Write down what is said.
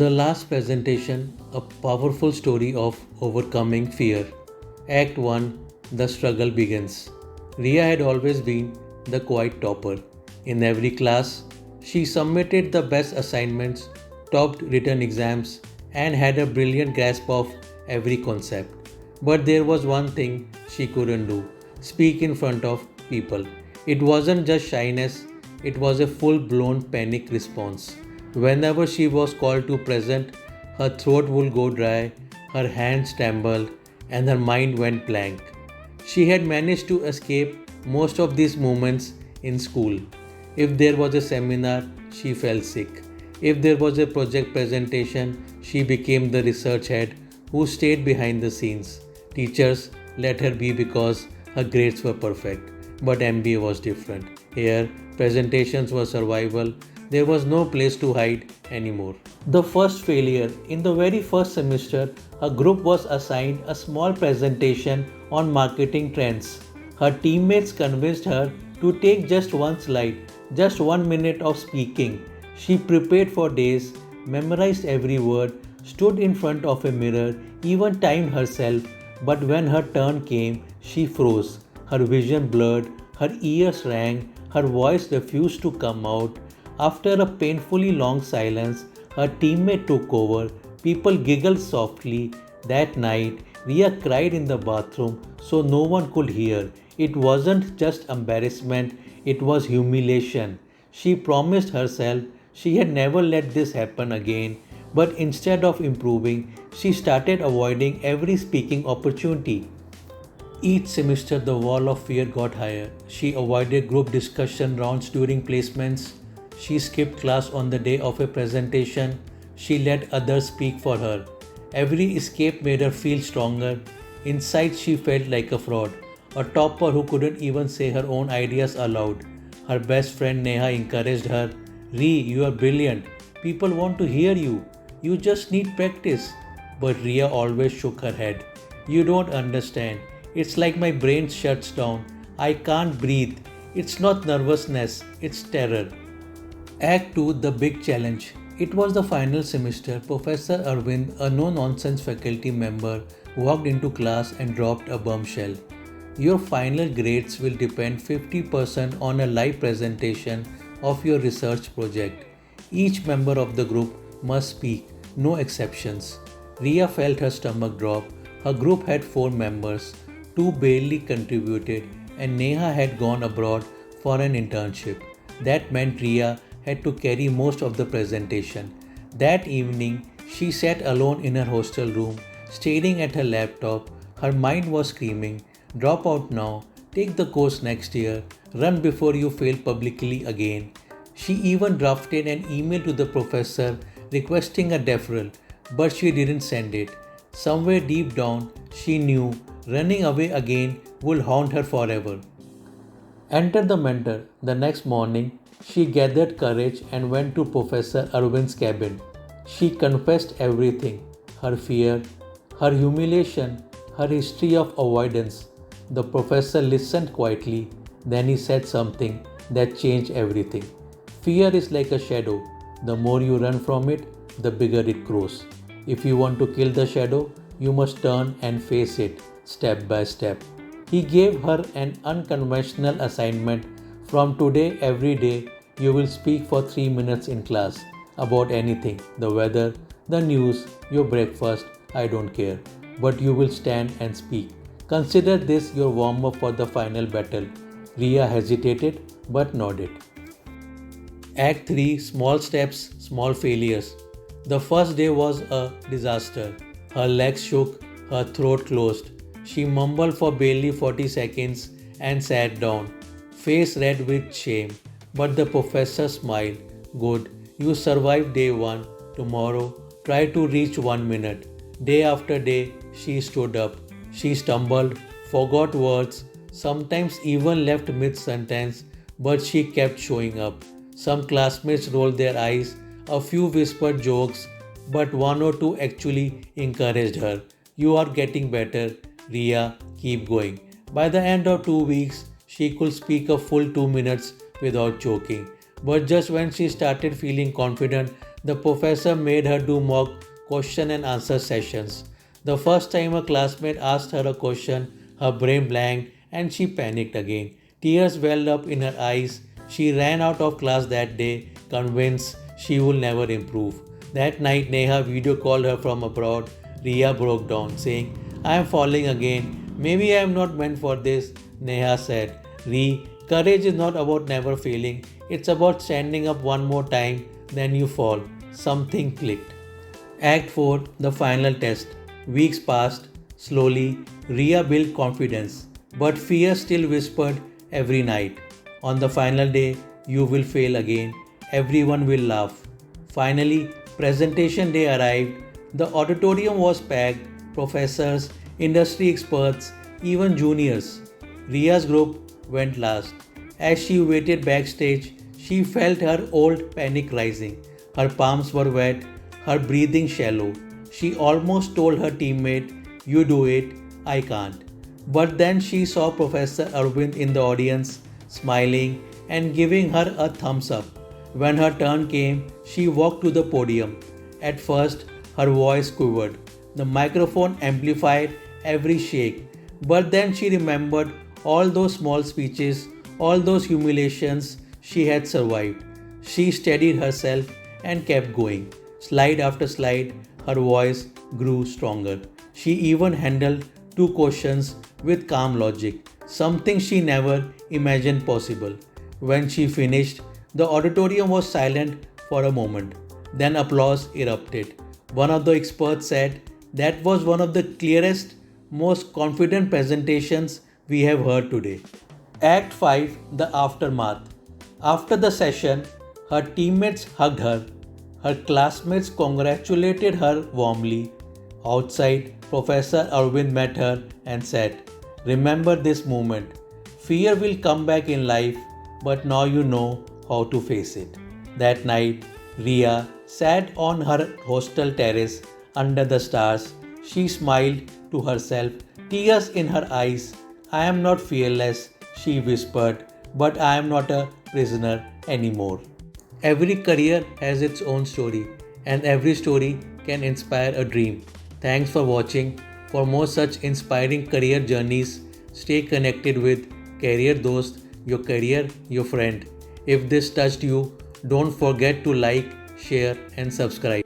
The last presentation, a powerful story of overcoming fear. Act 1, the struggle begins. Riya had always been the quiet topper. In every class, she submitted the best assignments, topped written exams, and had a brilliant grasp of every concept. But there was one thing she couldn't do: speak in front of people. It wasn't just shyness, it was a full blown panic response. Whenever she was called to present, her throat would go dry, her hands trembled, and her mind went blank. She had managed to escape most of these moments in school. If there was a seminar, she fell sick. If there was a project presentation, she became the research head who stayed behind the scenes. Teachers let her be because her grades were perfect. But MBA was different. Here, presentations were survival. There was no place to hide anymore. The first failure: in the very first semester, a group was assigned a small presentation on marketing trends. Her teammates convinced her to take just one slide, just 1 minute of speaking. She prepared for days, memorized every word, stood in front of a mirror, even timed herself. But when her turn came, she froze. Her vision blurred, her ears rang, her voice refused to come out. After a painfully long silence, her teammate took over. People giggled softly. That night, Ria cried in the bathroom so no one could hear. It wasn't just embarrassment, it was humiliation. She promised herself she had never let this happen again, but instead of improving, she started avoiding every speaking opportunity. Each semester, the wall of fear got higher. She avoided group discussion rounds during placements. She skipped class on the day of a presentation. She let others speak for her. Every escape made her feel stronger. Inside, she felt like a fraud, a topper who couldn't even say her own ideas aloud. Her best friend Neha encouraged her. Ree, you are brilliant. People want to hear you. You just need practice. But Ria always shook her head. You don't understand. It's like my brain shuts down. I can't breathe. It's not nervousness, it's terror. Act 2, the big challenge. It was the final semester. Professor Arvind, a no nonsense faculty member, walked into class and dropped a bombshell. Your final grades will depend 50% on a live presentation of your research project. Each member of the group must speak, no exceptions. Ria felt her stomach drop. Her group had 4 members, 2 barely contributed, and Neha had gone abroad for an internship. That meant Ria had to carry most of the presentation. That evening, she sat alone in her hostel room, staring at her laptop. Her mind was screaming, drop out now, take the course next year, run before you fail publicly again. She even drafted an email to the professor requesting a deferral, but she didn't send it. Somewhere deep down, she knew running away again would haunt her forever. Enter the mentor. The next morning, she gathered courage and went to Professor Arvind's cabin. She confessed everything: her fear, her humiliation, her history of avoidance. The professor listened quietly, then he said something that changed everything. Fear is like a shadow. The more you run from it, the bigger it grows. If you want to kill the shadow, you must turn and face it step by step. He gave her an unconventional assignment. From today, every day, you will speak for 3 minutes in class about anything: the weather, the news, your breakfast, I don't care. But you will stand and speak. Consider this your warm up for the final battle. Ria hesitated but nodded. Act 3, small steps, small failures. The first day was a disaster. Her legs shook, her throat closed. She mumbled for barely 40 seconds and sat down, face red with shame. But the professor smiled. Good, you survived day 1. Tomorrow, try to reach 1 minute. Day after day, she stood up. She stumbled, forgot words, sometimes even left mid sentence, but she kept showing up. Some classmates rolled their eyes, a few whispered jokes, but one or two actually encouraged her. You are getting better, Ria, keep going. By the end of 2 weeks, she could speak a full 2 minutes without choking. But just when she started feeling confident, The professor made her do mock question and answer sessions. The first time a classmate asked her a question, her brain blanked and she panicked again. Tears welled up in her eyes. She ran out of class that day, convinced she will never improve. That night, Neha video called her from abroad. Riya broke down, saying, I am falling again. Maybe I am not meant for this. Neha said, courage is not about never failing. It's about standing up one more time, then you fall. Something clicked. Act 4, the final test. Weeks passed. Slowly, Riya built confidence, but fear still whispered every night. On the final day, you will fail again. Everyone will laugh. Finally, presentation day arrived. The auditorium was packed. Professors, industry experts, even juniors. Riya's group went last. As she waited backstage, she felt her old panic rising. Her palms were wet, her breathing shallow. She almost told her teammate, You do it, I can't. But then she saw Professor Arvind in the audience, smiling and giving her a thumbs up. When her turn came, she walked to the podium. At first, her voice quivered. The microphone amplified every shake. But then she remembered all those small speeches, all those humiliations she had survived. She steadied herself and kept going. Slide after slide, her voice grew stronger. She even handled two questions with calm logic, something she never imagined possible. When she finished, the auditorium was silent for a moment. Then applause erupted. One of the experts said, That was one of the clearest, most confident presentations we have heard today. Act 5, the aftermath. After the session, her teammates hugged her. Her classmates congratulated her warmly. Outside, Professor Arvind met her and said, Remember this moment. Fear will come back in life, but now you know how to face it. That night, Riya sat on her hostel terrace under the stars. She smiled to herself, tears in her eyes. I am not fearless, she whispered, but I am not a prisoner anymore. Every career has its own story, and every story can inspire a dream. Thanks for watching. For more such inspiring career journeys, stay connected with Career Dost, your career, your friend. If this touched you, don't forget to like, share, and subscribe.